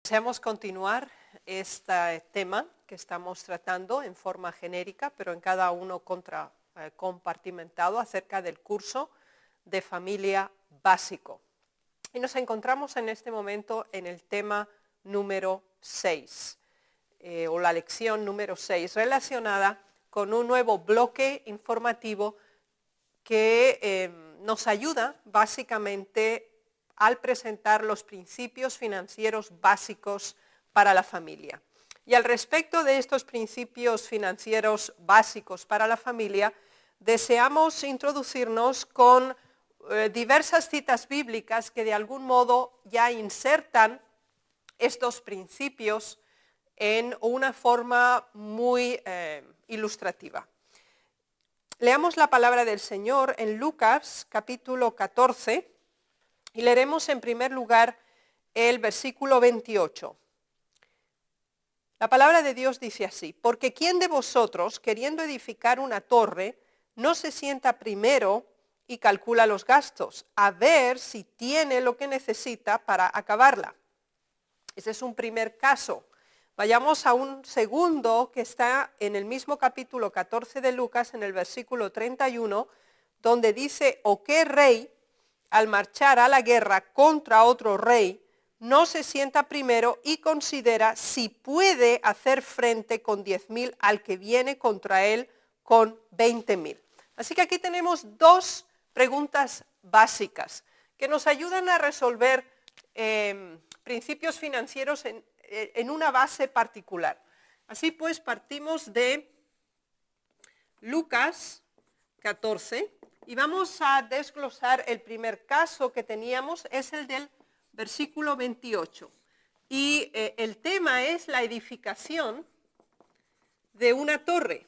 Deseamos continuar este tema que estamos tratando en forma genérica, pero en cada uno compartimentado acerca del curso de familia básico. Y nos encontramos en este momento en el tema número 6, o la lección número 6, relacionada con un nuevo bloque informativo que nos ayuda básicamente al presentar los principios financieros básicos para la familia. Y al respecto de estos principios financieros básicos para la familia, deseamos introducirnos con diversas citas bíblicas que de algún modo ya insertan estos principios en una forma muy ilustrativa. Leamos la palabra del Señor en Lucas capítulo 14 y leeremos en primer lugar el versículo 28. La palabra de Dios dice así: porque ¿quién de vosotros, queriendo edificar una torre, no se sienta primero y calcula los gastos, a ver si tiene lo que necesita para acabarla? Ese es un primer caso. Vayamos a un segundo que está en el mismo capítulo 14 de Lucas, en el versículo 31, donde dice: ¿o qué rey, al marchar a la guerra contra otro rey, no se sienta primero y considera si puede hacer frente con 10,000 al que viene contra él con 20,000? Así que aquí tenemos dos preguntas básicas que nos ayudan a resolver principios financieros en una base particular. Así pues, partimos de Lucas 14 y vamos a desglosar el primer caso que teníamos, es el del versículo 28. Y el tema es la edificación de una torre.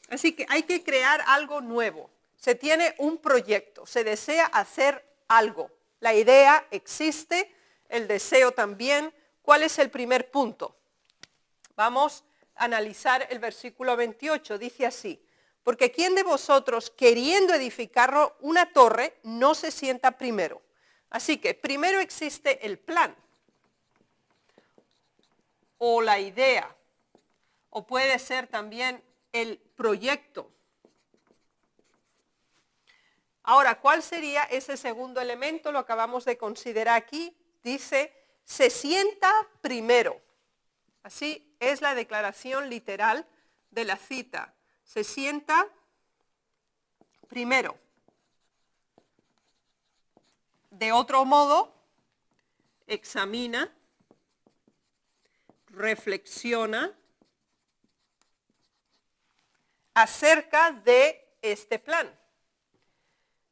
Así que hay que crear algo nuevo. Se tiene un proyecto, se desea hacer algo. La idea existe, el deseo también. ¿Cuál es el primer punto? Vamos a analizar el versículo 28. Dice así: porque ¿quién de vosotros, queriendo edificar una torre, no se sienta primero? Así que primero existe el plan, o la idea, o puede ser también el proyecto. Ahora, ¿cuál sería ese segundo elemento? Lo acabamos de considerar aquí. Dice, se sienta primero. Así es la declaración literal de la cita. Se sienta primero. De otro modo, examina, reflexiona acerca de este plan.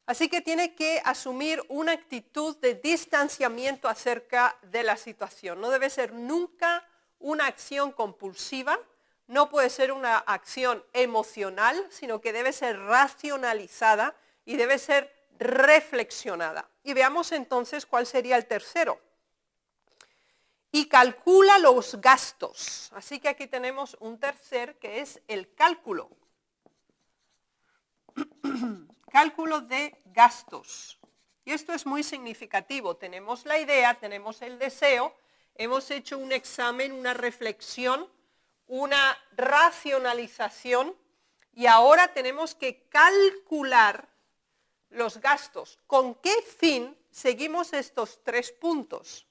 Así que tiene que asumir una actitud de distanciamiento acerca de la situación. No debe ser nunca una acción compulsiva, no puede ser una acción emocional, sino que debe ser racionalizada y debe ser reflexionada. Y veamos entonces cuál sería el tercero. Y calcula los gastos. Así que aquí tenemos un tercer que es el cálculo. Cálculo de gastos. Y esto es muy significativo. Tenemos la idea, tenemos el deseo, hemos hecho un examen, una reflexión, una racionalización y ahora tenemos que calcular los gastos. ¿Con qué fin seguimos estos tres puntos?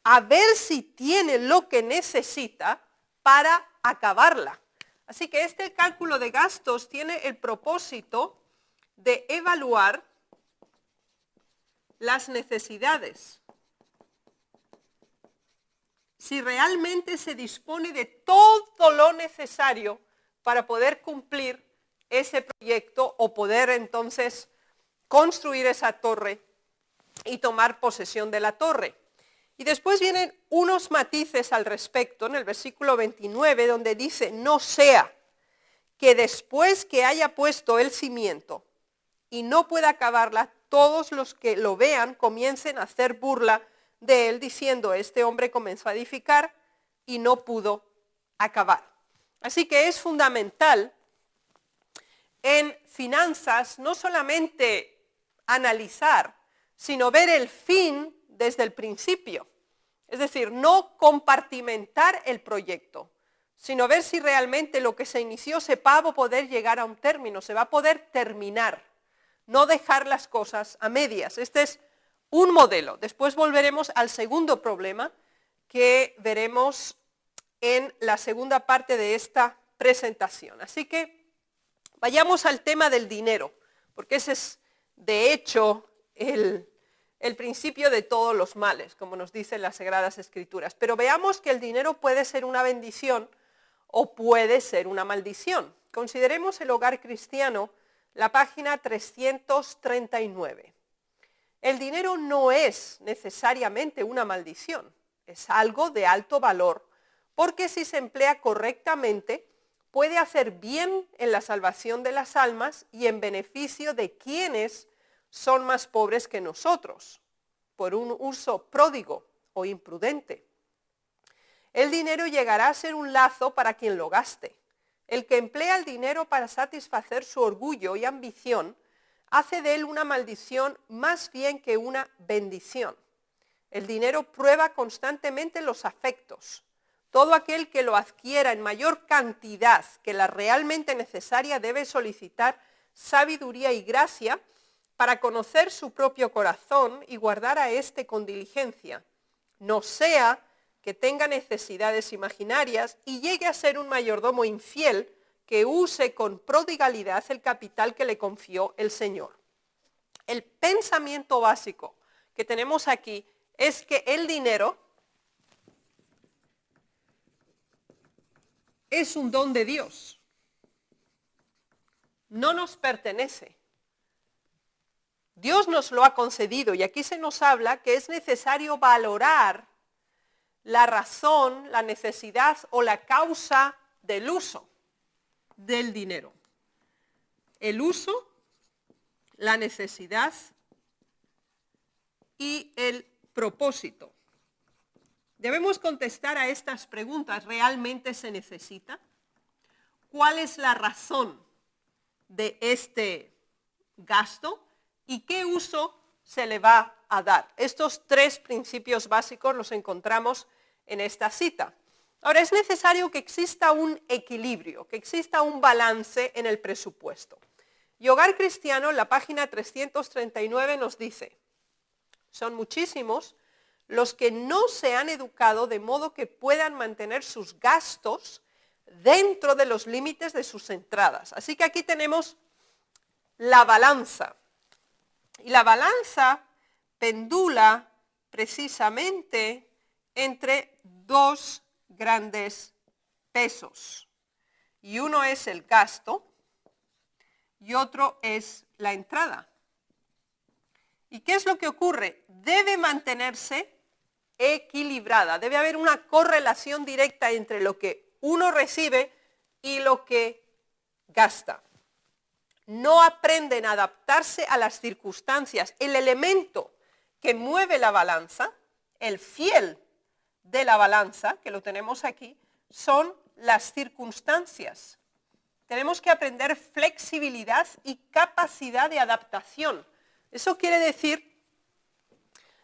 A ver si tiene lo que necesita para acabarla. Así que este cálculo de gastos tiene el propósito de evaluar las necesidades. Si realmente se dispone de todo lo necesario para poder cumplir ese proyecto o poder entonces construir esa torre y tomar posesión de la torre. Y después vienen unos matices al respecto en el versículo 29, donde dice: no sea que después que haya puesto el cimiento y no pueda acabarla, todos los que lo vean comiencen a hacer burla de él, diciendo: este hombre comenzó a edificar y no pudo acabar. Así que es fundamental en finanzas no solamente analizar sino ver el fin desde el principio. Es decir, no compartimentar el proyecto, sino ver si realmente lo que se inició se va a poder llegar a un término, se va a poder terminar, no dejar las cosas a medias. Este es un modelo. Después volveremos al segundo problema que veremos en la segunda parte de esta presentación. Así que vayamos al tema del dinero, porque ese es de hecho el principio de todos los males, como nos dicen las Sagradas Escrituras. Pero veamos que el dinero puede ser una bendición o puede ser una maldición. Consideremos el hogar cristiano, la página 339. El dinero no es necesariamente una maldición, es algo de alto valor, porque si se emplea correctamente, puede hacer bien en la salvación de las almas y en beneficio de quienes son más pobres que nosotros, por un uso pródigo o imprudente. El dinero llegará a ser un lazo para quien lo gaste. El que emplea el dinero para satisfacer su orgullo y ambición hace de él una maldición más bien que una bendición. El dinero prueba constantemente los afectos. Todo aquel que lo adquiera en mayor cantidad que la realmente necesaria debe solicitar sabiduría y gracia para conocer su propio corazón y guardar a éste con diligencia, no sea que tenga necesidades imaginarias y llegue a ser un mayordomo infiel que use con prodigalidad el capital que le confió el Señor. El pensamiento básico que tenemos aquí es que el dinero es un don de Dios, no nos pertenece. Dios nos lo ha concedido y aquí se nos habla que es necesario valorar la razón, la necesidad o la causa del uso del dinero. El uso, la necesidad y el propósito. Debemos contestar a estas preguntas. ¿Realmente se necesita? ¿Cuál es la razón de este gasto? ¿Y qué uso se le va a dar? Estos tres principios básicos los encontramos en esta cita. Ahora, es necesario que exista un equilibrio, que exista un balance en el presupuesto. Y Hogar Cristiano, en la página 339, nos dice, son muchísimos los que no se han educado de modo que puedan mantener sus gastos dentro de los límites de sus entradas. Así que aquí tenemos la balanza. Y la balanza pendula precisamente entre dos grandes pesos. Y uno es el gasto y otro es la entrada. ¿Y qué es lo que ocurre? Debe mantenerse equilibrada. Debe haber una correlación directa entre lo que uno recibe y lo que gasta. No aprenden a adaptarse a las circunstancias. El elemento que mueve la balanza, el fiel de la balanza, que lo tenemos aquí, son las circunstancias. Tenemos que aprender flexibilidad y capacidad de adaptación. Eso quiere decir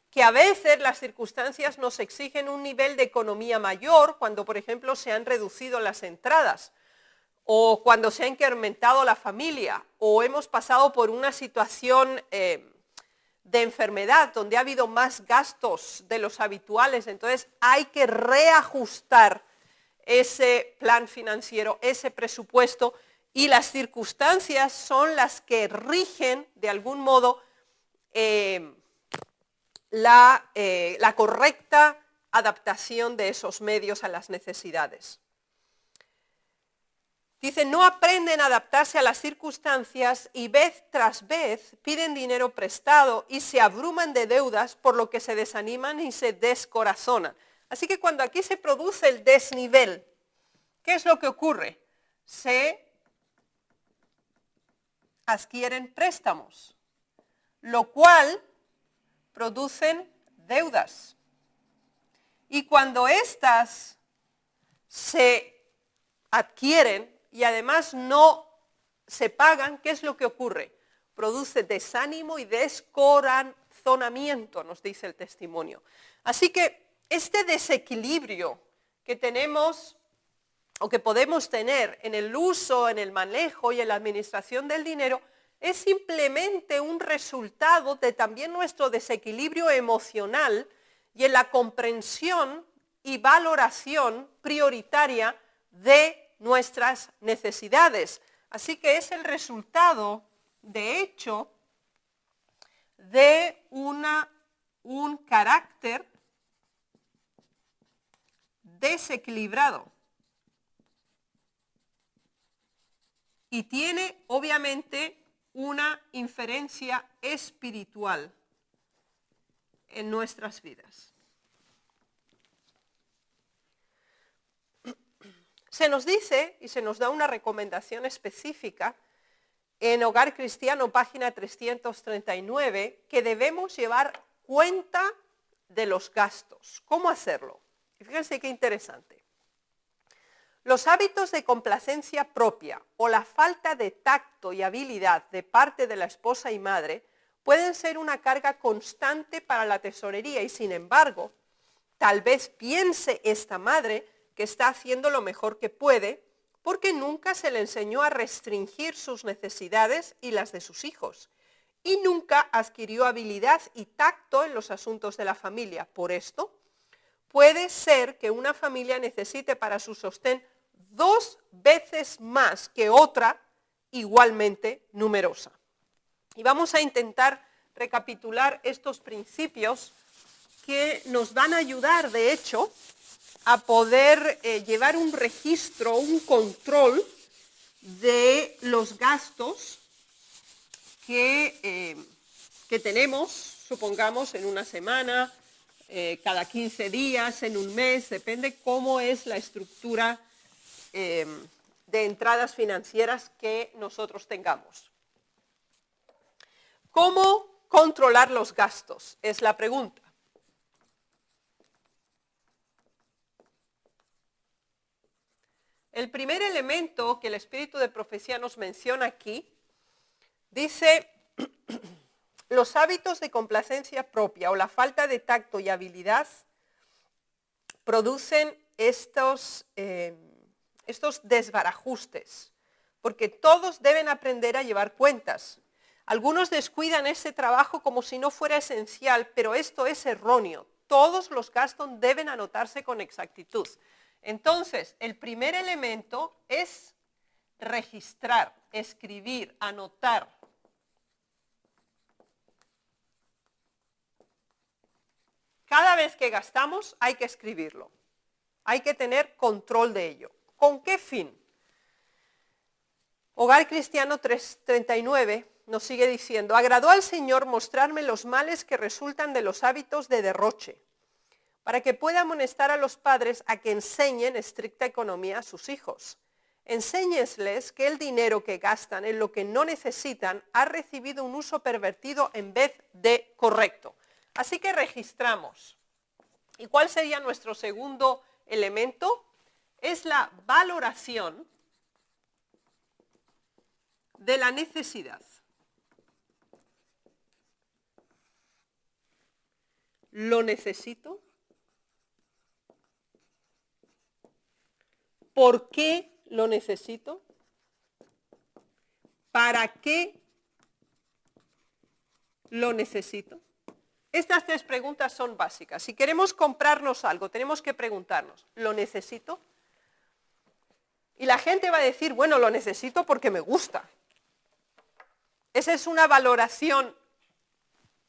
que a veces las circunstancias nos exigen un nivel de economía mayor cuando, por ejemplo, se han reducido las entradas, o cuando se ha incrementado la familia, o hemos pasado por una situación de enfermedad donde ha habido más gastos de los habituales. Entonces hay que reajustar ese plan financiero, ese presupuesto, y las circunstancias son las que rigen de algún modo la correcta adaptación de esos medios a las necesidades. Dice, no aprenden a adaptarse a las circunstancias y vez tras vez piden dinero prestado y se abruman de deudas, por lo que se desaniman y se descorazonan. Así que cuando aquí se produce el desnivel, ¿qué es lo que ocurre? Se adquieren préstamos, lo cual producen deudas. Y cuando éstas se adquieren y además no se pagan, ¿qué es lo que ocurre? Produce desánimo y descorazonamiento. razonamiento, nos dice el testimonio. Así que este desequilibrio que tenemos o que podemos tener en el uso, en el manejo y en la administración del dinero, es simplemente un resultado de también nuestro desequilibrio emocional y en la comprensión y valoración prioritaria de nuestras necesidades. Así que es el resultado, de hecho, de un carácter desequilibrado. Y tiene, obviamente, una inferencia espiritual en nuestras vidas. Se nos dice y se nos da una recomendación específica en Hogar Cristiano, página 339, que debemos llevar cuenta de los gastos. ¿Cómo hacerlo? Y fíjense qué interesante. Los hábitos de complacencia propia o la falta de tacto y habilidad de parte de la esposa y madre pueden ser una carga constante para la tesorería y, sin embargo, tal vez piense esta madre que está haciendo lo mejor que puede porque nunca se le enseñó a restringir sus necesidades y las de sus hijos y nunca adquirió habilidad y tacto en los asuntos de la familia. Por esto, puede ser que una familia necesite para su sostén 2 veces más que otra igualmente numerosa. Y vamos a intentar recapitular estos principios que nos van a ayudar, de hecho, a poder llevar un registro, un control de los gastos que tenemos, supongamos, en una semana, cada 15 días, en un mes, depende cómo es la estructura de entradas financieras que nosotros tengamos. ¿Cómo controlar los gastos? Es la pregunta. El primer elemento que el espíritu de profecía nos menciona aquí, dice, los hábitos de complacencia propia o la falta de tacto y habilidad producen estos desbarajustes, porque todos deben aprender a llevar cuentas. Algunos descuidan ese trabajo como si no fuera esencial, pero esto es erróneo. Todos los gastos deben anotarse con exactitud. Entonces, el primer elemento es registrar, escribir, anotar. Cada vez que gastamos hay que escribirlo. Hay que tener control de ello. ¿Con qué fin? Hogar Cristiano 339 nos sigue diciendo, agradó al Señor mostrarme los males que resultan de los hábitos de derroche, para que pueda amonestar a los padres a que enseñen estricta economía a sus hijos. Enséñesles que el dinero que gastan en lo que no necesitan ha recibido un uso pervertido en vez de correcto. Así que registramos. ¿Y cuál sería nuestro segundo elemento? Es la valoración de la necesidad. ¿Lo necesito? ¿Por qué lo necesito? ¿Para qué lo necesito? Estas 3 preguntas son básicas. Si queremos comprarnos algo, tenemos que preguntarnos, ¿lo necesito? Y la gente va a decir, bueno, lo necesito porque me gusta. Esa es una valoración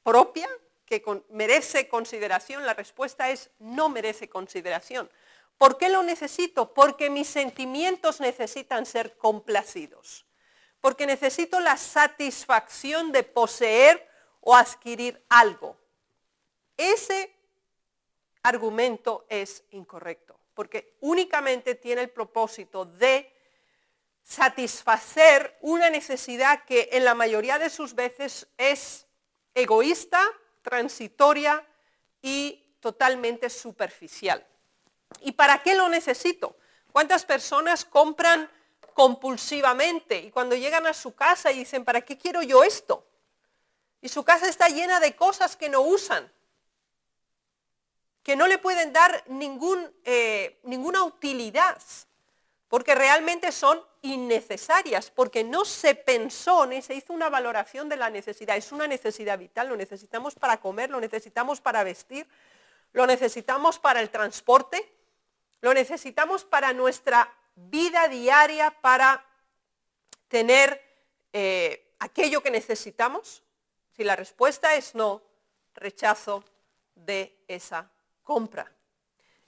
propia que merece consideración. La respuesta es no merece consideración. ¿Por qué lo necesito? Porque mis sentimientos necesitan ser complacidos. Porque necesito la satisfacción de poseer o adquirir algo. Ese argumento es incorrecto, porque únicamente tiene el propósito de satisfacer una necesidad que en la mayoría de sus veces es egoísta, transitoria y totalmente superficial. ¿Y para qué lo necesito? ¿Cuántas personas compran compulsivamente y cuando llegan a su casa y dicen, ¿para qué quiero yo esto? y su casa está llena de cosas que no usan, que no le pueden dar ninguna utilidad, porque realmente son innecesarias, porque no se pensó ni se hizo una valoración de la necesidad. Es una necesidad vital, lo necesitamos para comer, lo necesitamos para vestir, lo necesitamos para el transporte, lo necesitamos para nuestra vida diaria, para tener aquello que necesitamos. Si la respuesta es no, rechazo de esa compra.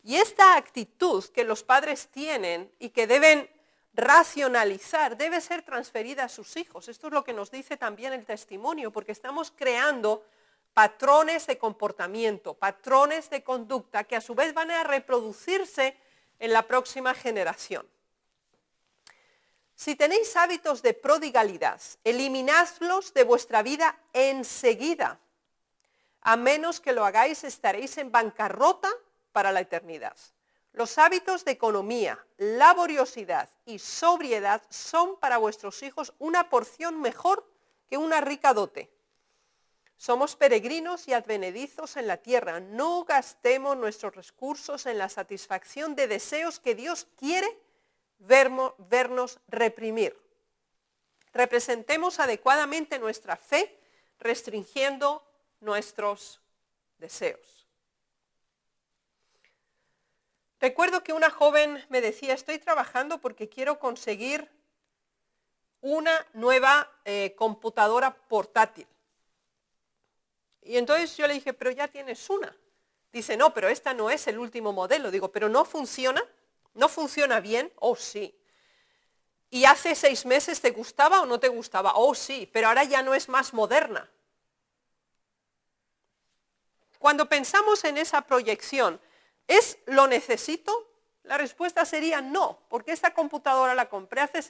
Y esta actitud que los padres tienen y que deben racionalizar debe ser transferida a sus hijos. Esto es lo que nos dice también el testimonio, porque estamos creando patrones de comportamiento, patrones de conducta que a su vez van a reproducirse en la próxima generación. Si tenéis hábitos de prodigalidad, eliminadlos de vuestra vida enseguida. A menos que lo hagáis, estaréis en bancarrota para la eternidad. Los hábitos de economía, laboriosidad y sobriedad son para vuestros hijos una porción mejor que una rica dote. Somos peregrinos y advenedizos en la tierra. No gastemos nuestros recursos en la satisfacción de deseos que Dios quiere vernos reprimir. Representemos adecuadamente nuestra fe, restringiendo nuestros deseos. Recuerdo que una joven me decía, estoy trabajando porque quiero conseguir una nueva computadora portátil. Y entonces yo le dije, pero ya tienes una. Dice, no, pero esta no es el último modelo. Digo, pero ¿no funciona? ¿No funciona bien? Oh, sí. ¿Y hace 6 meses te gustaba o no te gustaba? Oh, sí, pero ahora ya no es más moderna. Cuando pensamos en esa proyección, ¿es lo necesito? La respuesta sería no, porque esta computadora la compré hace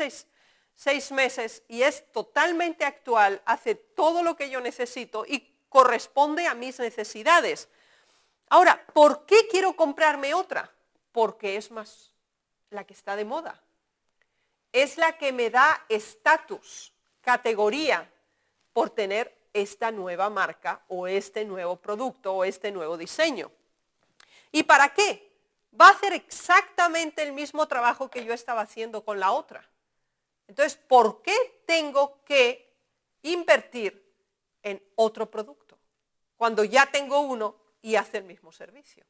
6 meses y es totalmente actual, hace todo lo que yo necesito y corresponde a mis necesidades. Ahora, ¿por qué quiero comprarme otra? Porque es más la que está de moda. Es la que me da estatus, categoría, por tener esta nueva marca o este nuevo producto o este nuevo diseño. ¿Y para qué? Va a hacer exactamente el mismo trabajo que yo estaba haciendo con la otra. Entonces, ¿por qué tengo que invertir en otro producto cuando ya tengo uno y hace el mismo servicio?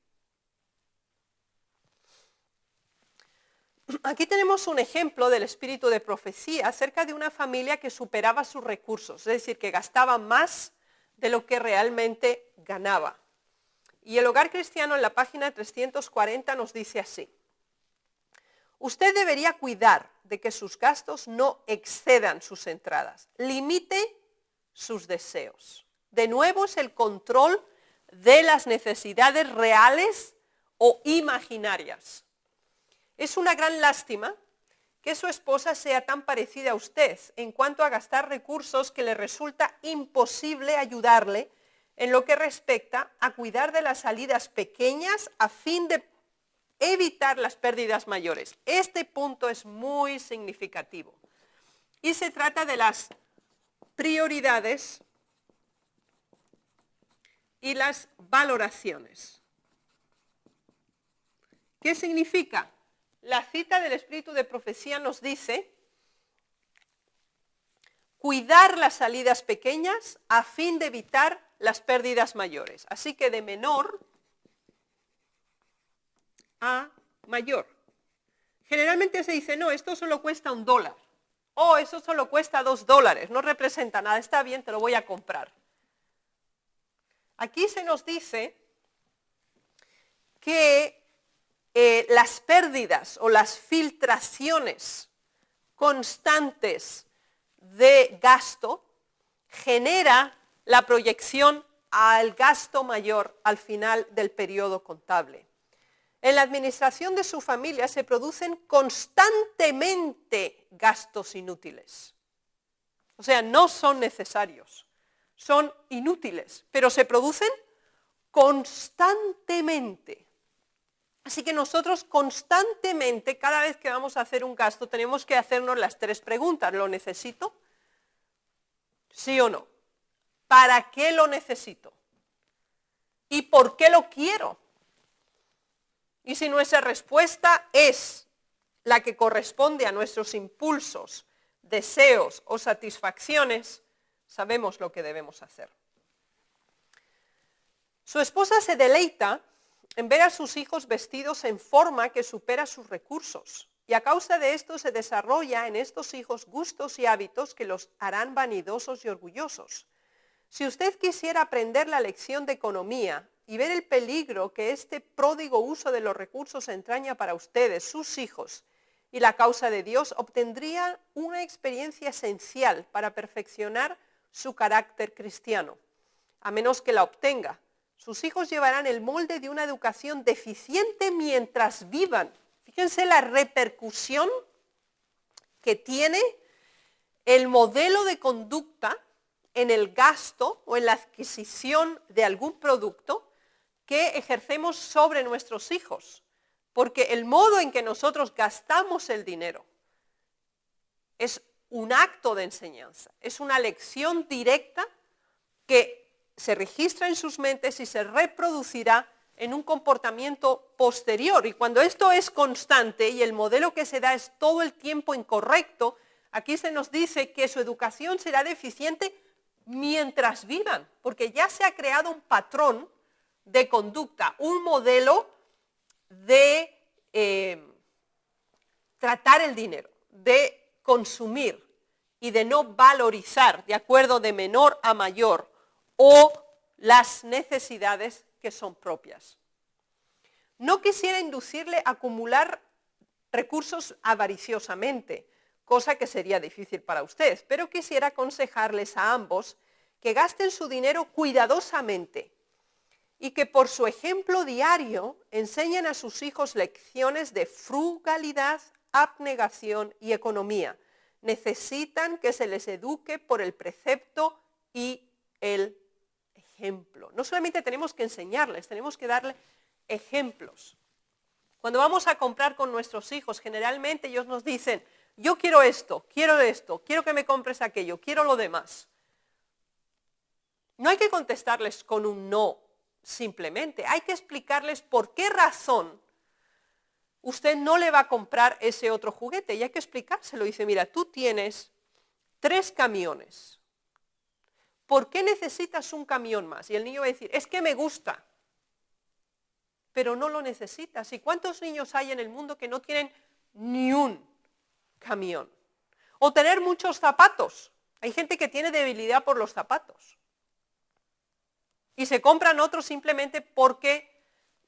Aquí tenemos un ejemplo del espíritu de profecía acerca de una familia que superaba sus recursos, es decir, que gastaba más de lo que realmente ganaba. Y el Hogar Cristiano en la página 340 nos dice así: usted debería cuidar de que sus gastos no excedan sus entradas, limite sus deseos. De nuevo es el control de las necesidades reales o imaginarias. Es una gran lástima que su esposa sea tan parecida a usted en cuanto a gastar recursos que le resulta imposible ayudarle en lo que respecta a cuidar de las salidas pequeñas a fin de evitar las pérdidas mayores. Este punto es muy significativo y se trata de las prioridades y las valoraciones. ¿Qué significa? La cita del espíritu de profecía nos dice cuidar las salidas pequeñas a fin de evitar las pérdidas mayores. Así que de menor a mayor. Generalmente se dice, no, esto solo cuesta $1. Oh, eso solo cuesta $2. No representa nada, está bien, te lo voy a comprar. Aquí se nos dice que las pérdidas o las filtraciones constantes de gasto genera la proyección al gasto mayor al final del periodo contable. En la administración de su familia se producen constantemente gastos inútiles. O sea, no son necesarios, son inútiles, pero se producen constantemente. Así que nosotros constantemente, cada vez que vamos a hacer un gasto, tenemos que hacernos las 3 preguntas. ¿Lo necesito? ¿Sí o no? ¿Para qué lo necesito? ¿Y por qué lo quiero? Y si nuestra respuesta es la que corresponde a nuestros impulsos, deseos o satisfacciones, sabemos lo que debemos hacer. Su esposa se deleita en ver a sus hijos vestidos en forma que supera sus recursos, y a causa de esto se desarrolla en estos hijos gustos y hábitos que los harán vanidosos y orgullosos. Si usted quisiera aprender la lección de economía y ver el peligro que este pródigo uso de los recursos entraña para ustedes, sus hijos, y la causa de Dios, obtendría una experiencia esencial para perfeccionar su carácter cristiano. A menos que la obtenga, sus hijos llevarán el molde de una educación deficiente mientras vivan. Fíjense la repercusión que tiene el modelo de conducta en el gasto o en la adquisición de algún producto que ejercemos sobre nuestros hijos. Porque el modo en que nosotros gastamos el dinero es un acto de enseñanza, es una lección directa que se registra en sus mentes y se reproducirá en un comportamiento posterior. Y cuando esto es constante y el modelo que se da es todo el tiempo incorrecto, aquí se nos dice que su educación será deficiente mientras vivan, porque ya se ha creado un patrón de conducta, un modelo de tratar el dinero, de consumir y de no valorizar de acuerdo de menor a mayor o las necesidades que son propias. No quisiera inducirle a acumular recursos avariciosamente, cosa que sería difícil para usted, pero quisiera aconsejarles a ambos que gasten su dinero cuidadosamente y que por su ejemplo diario enseñen a sus hijos lecciones de frugalidad, abnegación y economía. Necesitan que se les eduque por el precepto y el ejemplo. No solamente tenemos que enseñarles, tenemos que darle ejemplos. Cuando vamos a comprar con nuestros hijos, generalmente ellos nos dicen, yo quiero esto, quiero que me compres aquello, quiero lo demás. No hay que contestarles con un no, simplemente. Hay que explicarles por qué razón usted no le va a comprar ese otro juguete. Y hay que explicárselo. Dice, mira, tú tienes 3 camiones. ¿Por qué necesitas un camión más? Y el niño va a decir, es que me gusta. Pero no lo necesitas. ¿Y cuántos niños hay en el mundo que no tienen ni un camión? O tener muchos zapatos. Hay gente que tiene debilidad por los zapatos. Y se compran otros simplemente porque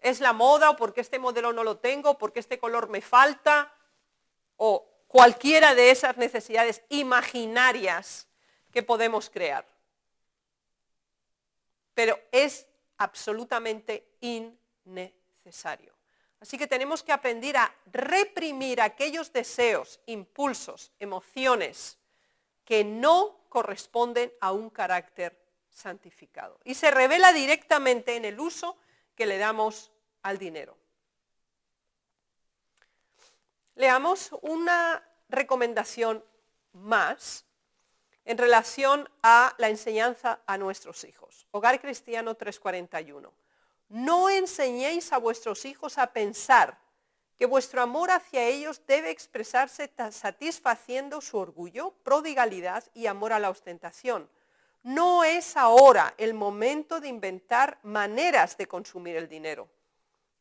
es la moda, o porque este modelo no lo tengo, o porque este color me falta, o cualquiera de esas necesidades imaginarias que podemos crear. Pero es absolutamente innecesario. Así que tenemos que aprender a reprimir aquellos deseos, impulsos, emociones que no corresponden a un carácter santificado. Y se revela directamente en el uso que le damos al dinero. Leamos una recomendación más en relación a la enseñanza a nuestros hijos. Hogar Cristiano 3:41. No enseñéis a vuestros hijos a pensar que vuestro amor hacia ellos debe expresarse satisfaciendo su orgullo, prodigalidad y amor a la ostentación. No es ahora el momento de inventar maneras de consumir el dinero.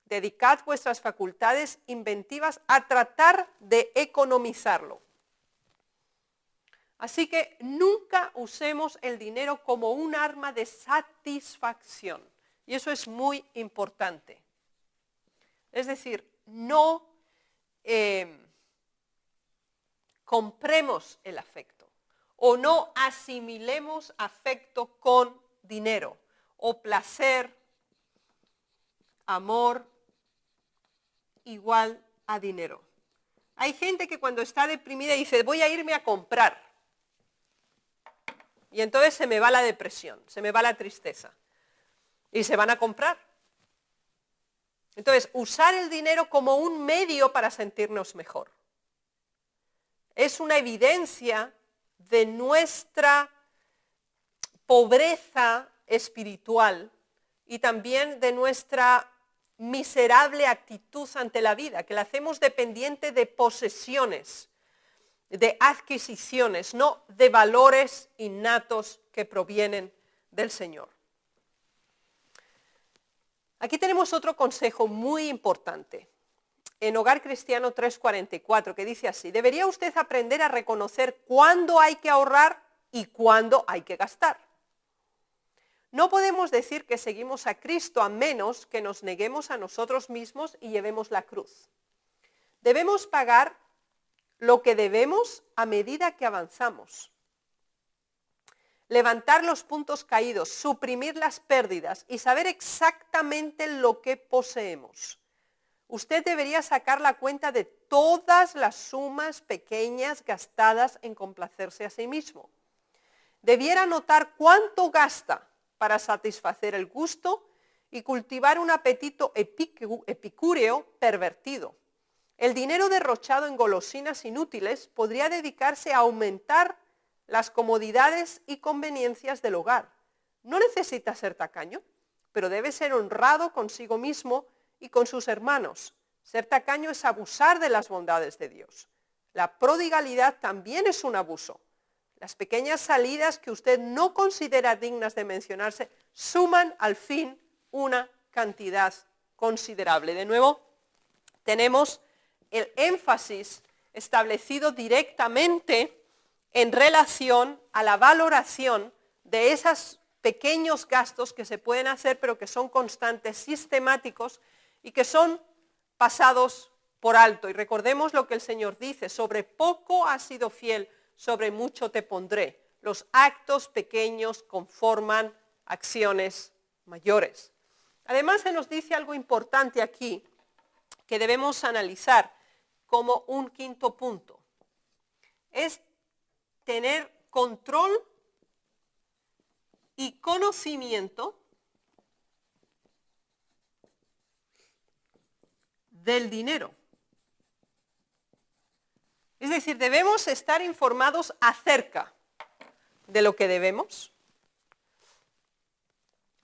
Dedicad vuestras facultades inventivas a tratar de economizarlo. Así que nunca usemos el dinero como un arma de satisfacción. Y eso es muy importante. Es decir, no compremos el afecto. O no asimilemos afecto con dinero, o placer, amor, igual a dinero. Hay gente que cuando está deprimida dice, voy a irme a comprar. Y entonces se me va la depresión, se me va la tristeza. Y se van a comprar. Entonces, usar el dinero como un medio para sentirnos mejor. Es una evidencia de nuestra pobreza espiritual y también de nuestra miserable actitud ante la vida, que la hacemos dependiente de posesiones, de adquisiciones, no de valores innatos que provienen del Señor. Aquí tenemos otro consejo muy importante. En Hogar Cristiano 3:44, que dice así: debería usted aprender a reconocer cuándo hay que ahorrar y cuándo hay que gastar. No podemos decir que seguimos a Cristo a menos que nos neguemos a nosotros mismos y llevemos la cruz. Debemos pagar lo que debemos a medida que avanzamos. Levantar los puntos caídos, suprimir las pérdidas y saber exactamente lo que poseemos. Usted debería sacar la cuenta de todas las sumas pequeñas gastadas en complacerse a sí mismo. Debiera notar cuánto gasta para satisfacer el gusto y cultivar un apetito epicúreo pervertido. El dinero derrochado en golosinas inútiles podría dedicarse a aumentar las comodidades y conveniencias del hogar. No necesita ser tacaño, pero debe ser honrado consigo mismo y con sus hermanos. Ser tacaño es abusar de las bondades de Dios. La prodigalidad también es un abuso. Las pequeñas salidas que usted no considera dignas de mencionarse suman al fin una cantidad considerable. De nuevo, tenemos el énfasis establecido directamente en relación a la valoración de esos pequeños gastos que se pueden hacer, pero que son constantes, sistemáticos y que son pasados por alto. Y recordemos lo que el Señor dice: sobre poco has sido fiel, sobre mucho te pondré. Los actos pequeños conforman acciones mayores. Además, se nos dice algo importante aquí que debemos analizar como un quinto punto. Es tener control y conocimiento del dinero. Es decir, debemos estar informados acerca de lo que debemos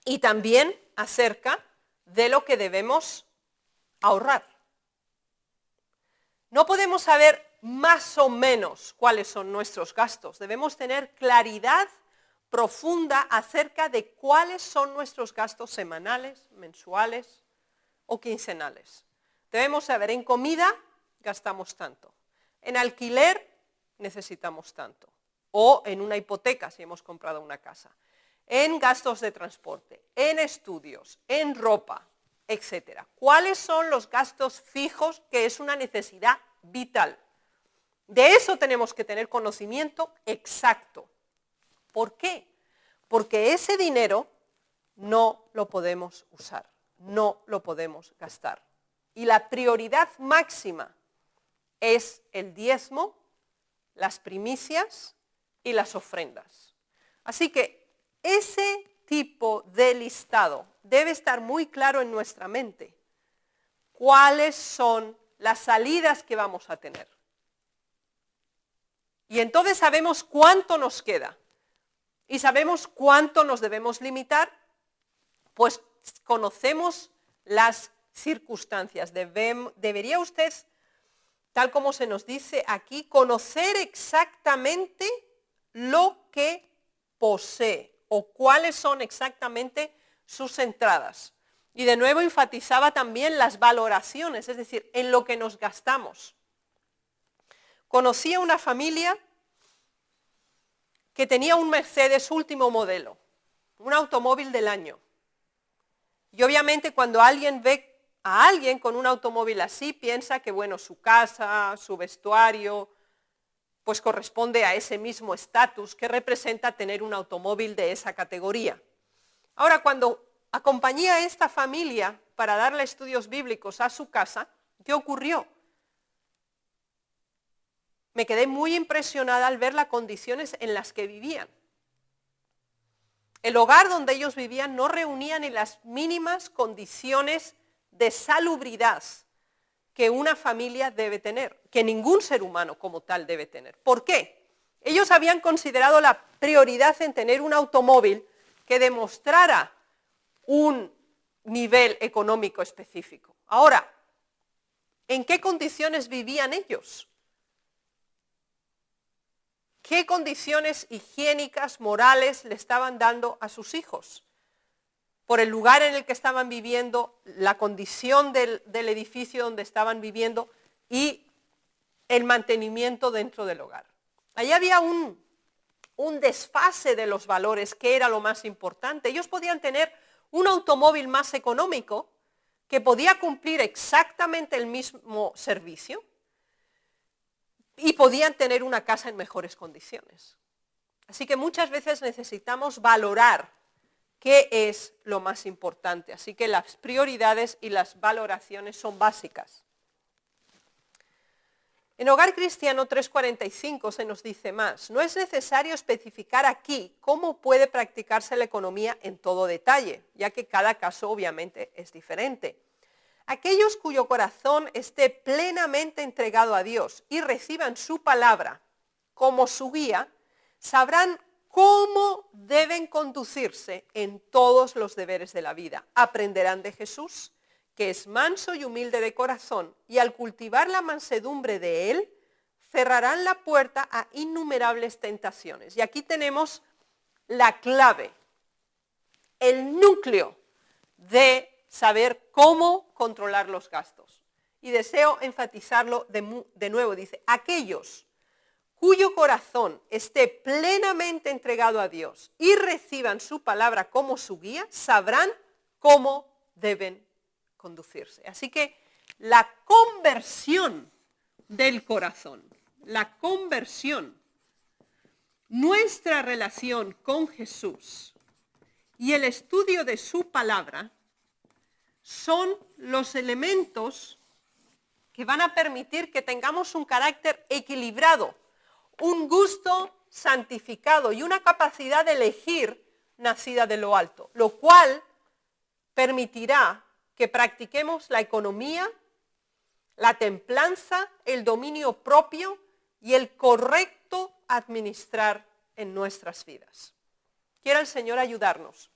y también acerca de lo que debemos ahorrar. No podemos saber más o menos cuáles son nuestros gastos. Debemos tener claridad profunda acerca de cuáles son nuestros gastos semanales, mensuales o quincenales. Debemos saber, en comida gastamos tanto, en alquiler necesitamos tanto, o en una hipoteca si hemos comprado una casa, en gastos de transporte, en estudios, en ropa, etc. ¿Cuáles son los gastos fijos que es una necesidad vital? De eso tenemos que tener conocimiento exacto. ¿Por qué? Porque ese dinero no lo podemos usar, no lo podemos gastar. Y la prioridad máxima es el diezmo, las primicias y las ofrendas. Así que ese tipo de listado debe estar muy claro en nuestra mente. ¿Cuáles son las salidas que vamos a tener? Y entonces sabemos cuánto nos queda y sabemos cuánto nos debemos limitar, pues conocemos las circunstancias. Debería usted, tal como se nos dice aquí, conocer exactamente lo que posee o cuáles son exactamente sus entradas. Y de nuevo enfatizaba también las valoraciones, es decir, en lo que nos gastamos. Conocí a una familia que tenía un Mercedes último modelo, un automóvil del año. Y obviamente cuando alguien ve a alguien con un automóvil así, piensa que bueno, su casa, su vestuario, pues corresponde a ese mismo estatus que representa tener un automóvil de esa categoría. Ahora, cuando acompañé a esta familia para darle estudios bíblicos a su casa, ¿qué ocurrió? Me quedé muy impresionada al ver las condiciones en las que vivían. El hogar donde ellos vivían no reunía ni las mínimas condiciones de salubridad que una familia debe tener, que ningún ser humano como tal debe tener. ¿Por qué? Ellos habían considerado la prioridad en tener un automóvil que demostrara un nivel económico específico. Ahora, ¿en qué condiciones vivían ellos? ¿Qué condiciones higiénicas, morales le estaban dando a sus hijos? Por el lugar en el que estaban viviendo, la condición del edificio donde estaban viviendo y el mantenimiento dentro del hogar. Allí había un desfase de los valores, que era lo más importante. Ellos podían tener un automóvil más económico que podía cumplir exactamente el mismo servicio y podían tener una casa en mejores condiciones. Así que muchas veces necesitamos valorar qué es lo más importante. Así que las prioridades y las valoraciones son básicas. En Hogar Cristiano 3:45 se nos dice más: no es necesario especificar aquí cómo puede practicarse la economía en todo detalle, ya que cada caso obviamente es diferente. Aquellos cuyo corazón esté plenamente entregado a Dios y reciban su palabra como su guía, sabrán cómo deben conducirse en todos los deberes de la vida. Aprenderán de Jesús, que es manso y humilde de corazón, y al cultivar la mansedumbre de Él, cerrarán la puerta a innumerables tentaciones. Y aquí tenemos la clave, el núcleo de saber cómo controlar los gastos. Y deseo enfatizarlo de nuevo, dice, aquellos cuyo corazón esté plenamente entregado a Dios y reciban su palabra como su guía, sabrán cómo deben conducirse. Así que la conversión del corazón, la conversión, nuestra relación con Jesús y el estudio de su palabra son los elementos que van a permitir que tengamos un carácter equilibrado, un gusto santificado y una capacidad de elegir nacida de lo alto, lo cual permitirá que practiquemos la economía, la templanza, el dominio propio y el correcto administrar en nuestras vidas. Quiera el Señor ayudarnos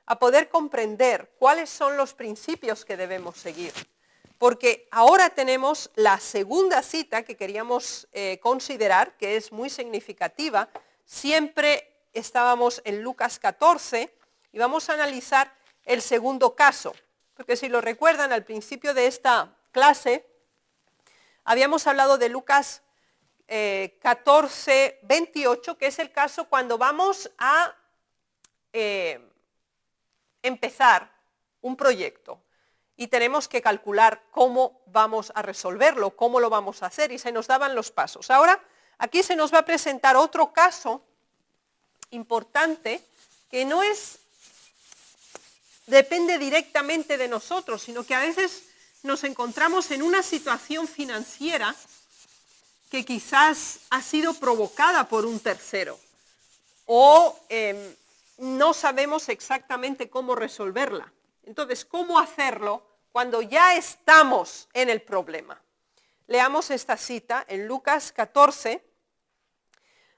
a poder comprender cuáles son los principios que debemos seguir. Porque ahora tenemos la segunda cita que queríamos considerar, que es muy significativa. Siempre estábamos en Lucas 14 y vamos a analizar el segundo caso. Porque si lo recuerdan, al principio de esta clase habíamos hablado de Lucas 14, 28, que es el caso cuando vamos a empezar un proyecto. Y tenemos que calcular cómo vamos a resolverlo, cómo lo vamos a hacer, y se nos daban los pasos. Ahora, aquí se nos va a presentar otro caso importante que no depende directamente de nosotros, sino que a veces nos encontramos en una situación financiera que quizás ha sido provocada por un tercero, o no sabemos exactamente cómo resolverla. Entonces, ¿cómo hacerlo cuando ya estamos en el problema? Leamos esta cita en Lucas 14,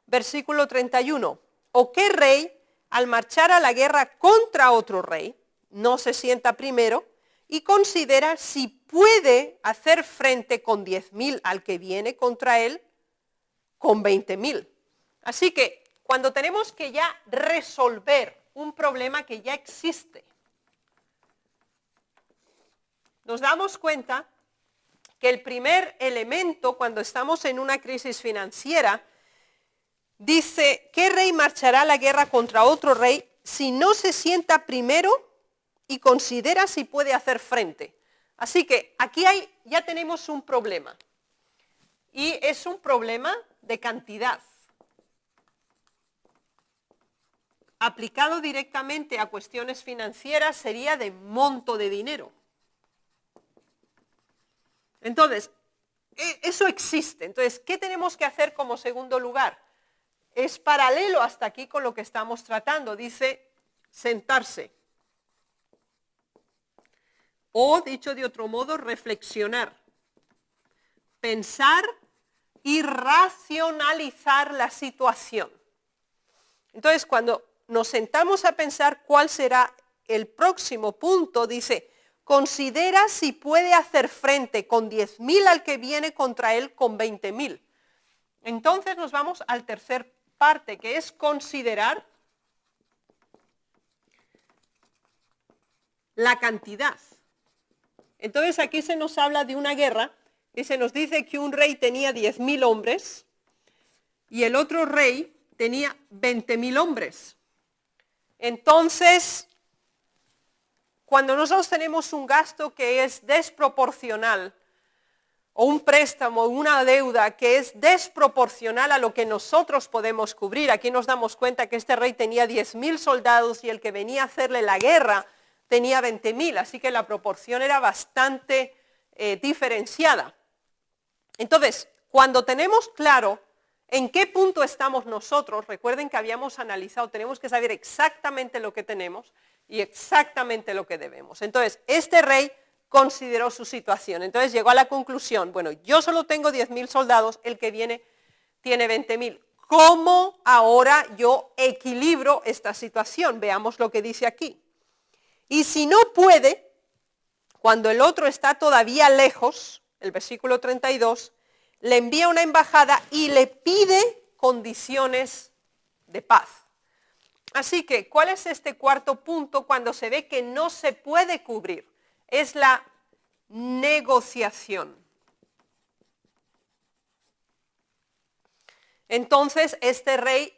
versículo 31. ¿O qué rey, al marchar a la guerra contra otro rey, no se sienta primero y considera si puede hacer frente con 10,000 al que viene contra él con 20,000? Así que cuando tenemos que ya resolver un problema que ya existe, nos damos cuenta que el primer elemento cuando estamos en una crisis financiera dice, ¿qué rey marchará a la guerra contra otro rey si no se sienta primero y considera si puede hacer frente? Así que aquí ya tenemos un problema, y es un problema de cantidad. Aplicado directamente a cuestiones financieras sería de monto de dinero. Entonces, eso existe. Entonces, ¿qué tenemos que hacer como segundo lugar? Es paralelo hasta aquí con lo que estamos tratando. Dice, sentarse. O, dicho de otro modo, reflexionar. Pensar y racionalizar la situación. Entonces, cuando nos sentamos a pensar cuál será el próximo punto, dice, considera si puede hacer frente con 10.000 al que viene contra él con 20.000. Entonces nos vamos al tercer parte, que es considerar la cantidad. Entonces aquí se nos habla de una guerra y se nos dice que un rey tenía 10.000 hombres y el otro rey tenía 20.000 hombres. Entonces, cuando nosotros tenemos un gasto que es desproporcional, o un préstamo, una deuda que es desproporcional a lo que nosotros podemos cubrir, aquí nos damos cuenta que este rey tenía 10.000 soldados y el que venía a hacerle la guerra tenía 20.000, así que la proporción era bastante diferenciada. Entonces, cuando tenemos claro en qué punto estamos nosotros, recuerden que habíamos analizado, tenemos que saber exactamente lo que tenemos y exactamente lo que debemos. Entonces, este rey consideró su situación, entonces llegó a la conclusión, bueno, yo solo tengo 10.000 soldados, el que viene tiene 20.000. ¿Cómo ahora yo equilibro esta situación? Veamos lo que dice aquí. Y si no puede, cuando el otro está todavía lejos, el versículo 32, le envía una embajada y le pide condiciones de paz. Así que, ¿cuál es este cuarto punto cuando se ve que no se puede cubrir? Es la negociación. Entonces, este rey,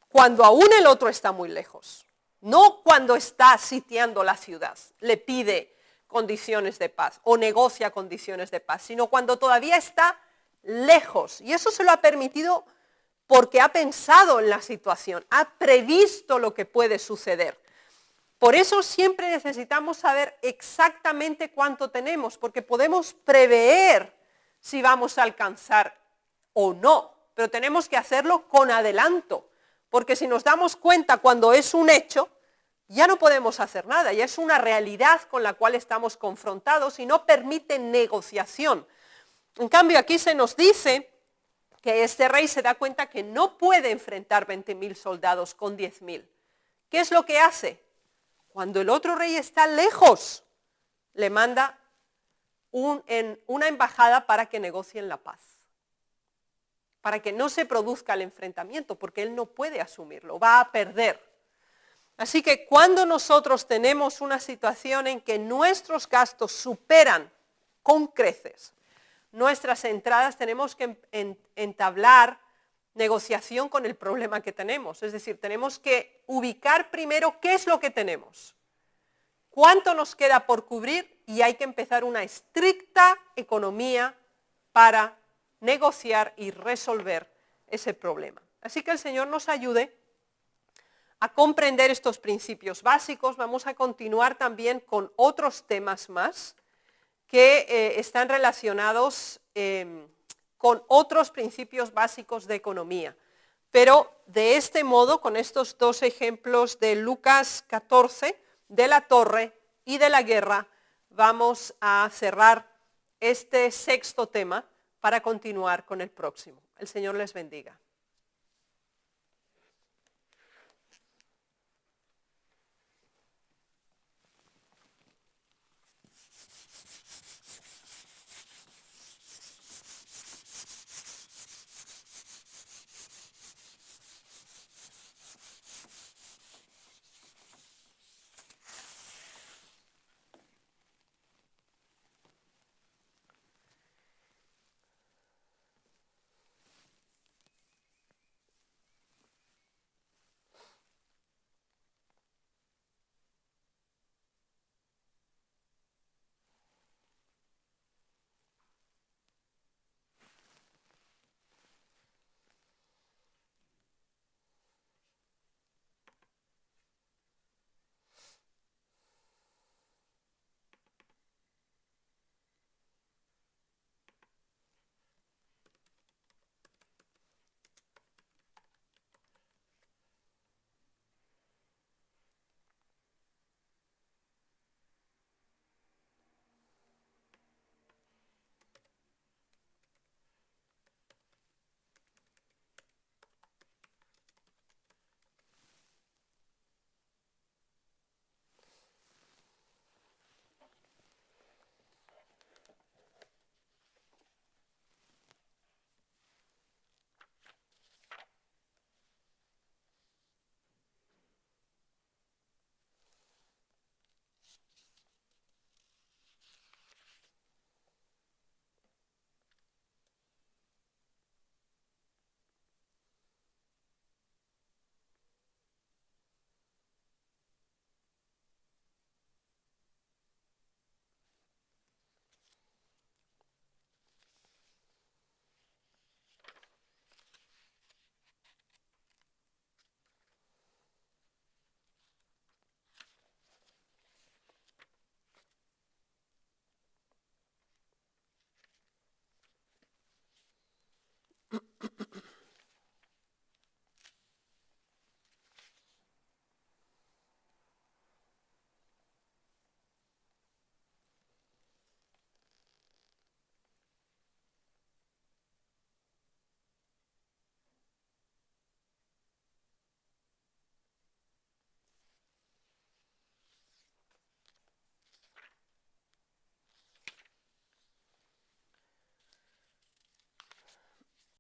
cuando aún el otro está muy lejos, no cuando está sitiando la ciudad, le pide condiciones de paz o negocia condiciones de paz, sino cuando todavía está lejos. Y eso se lo ha permitido porque ha pensado en la situación, ha previsto lo que puede suceder. Por eso siempre necesitamos saber exactamente cuánto tenemos, porque podemos prever si vamos a alcanzar o no, pero tenemos que hacerlo con adelanto, porque si nos damos cuenta cuando es un hecho, ya no podemos hacer nada, ya es una realidad con la cual estamos confrontados y no permite negociación. En cambio, aquí se nos dice que este rey se da cuenta que no puede enfrentar 20.000 soldados con 10.000. ¿Qué es lo que hace? Cuando el otro rey está lejos, le manda una embajada para que negocien la paz, para que no se produzca el enfrentamiento, porque él no puede asumirlo, va a perder. Así que cuando nosotros tenemos una situación en que nuestros gastos superan con creces nuestras entradas, tenemos que entablar negociación con el problema que tenemos. Es decir, tenemos que ubicar primero qué es lo que tenemos, cuánto nos queda por cubrir y hay que empezar una estricta economía para negociar y resolver ese problema. Así que el Señor nos ayude a comprender estos principios básicos. Vamos a continuar también con otros temas más que están relacionados con otros principios básicos de economía. Pero de este modo, con estos dos ejemplos de Lucas 14, de la torre y de la guerra, vamos a cerrar este sexto tema para continuar con el próximo. El Señor les bendiga.